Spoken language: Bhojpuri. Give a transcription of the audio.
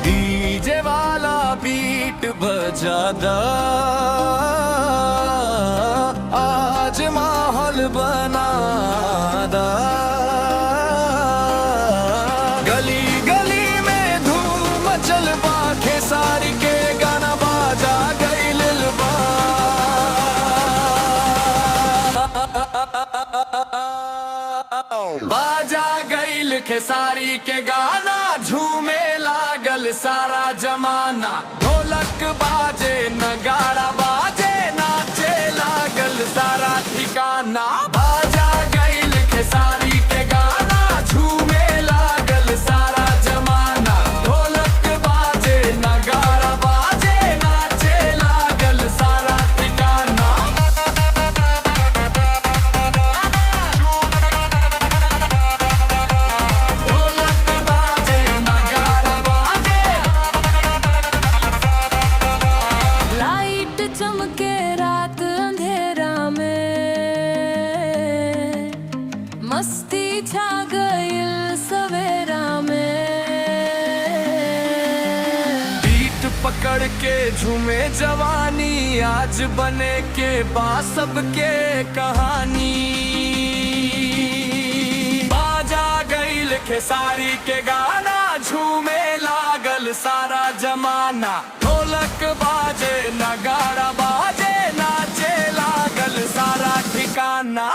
डीजे वाला बीट बजादा, आज माहौल बनादा। गली गली में धूम मचल बा, खेसारी के गाना बाजा गइल बा। बाजा गइल खेसारी के गाना, झूमे लागल सारा जमाना। ढोलक बाजे नगाड़ा बाजे, नाचे लागल सारा ठिकाना। बाजा गइल खेसारी के गाना, झूमे लागल सारा जमाना। ढोलक बाजे नगाड़ा बाजे, नाचे लागल सारा ठिकाना। चमके रात अंधेरा में, मस्ती छा गइल सवेरा में। बीट पकड़ के झूमे जवानी, आज बने के बा सबके कहानी। बाजा गइल खेसारी के गाना, झूमे लागल सारा जमाना। ढोलक बाजे नगाड़ा बाजे, नाचे लागल सारा ठिकाना।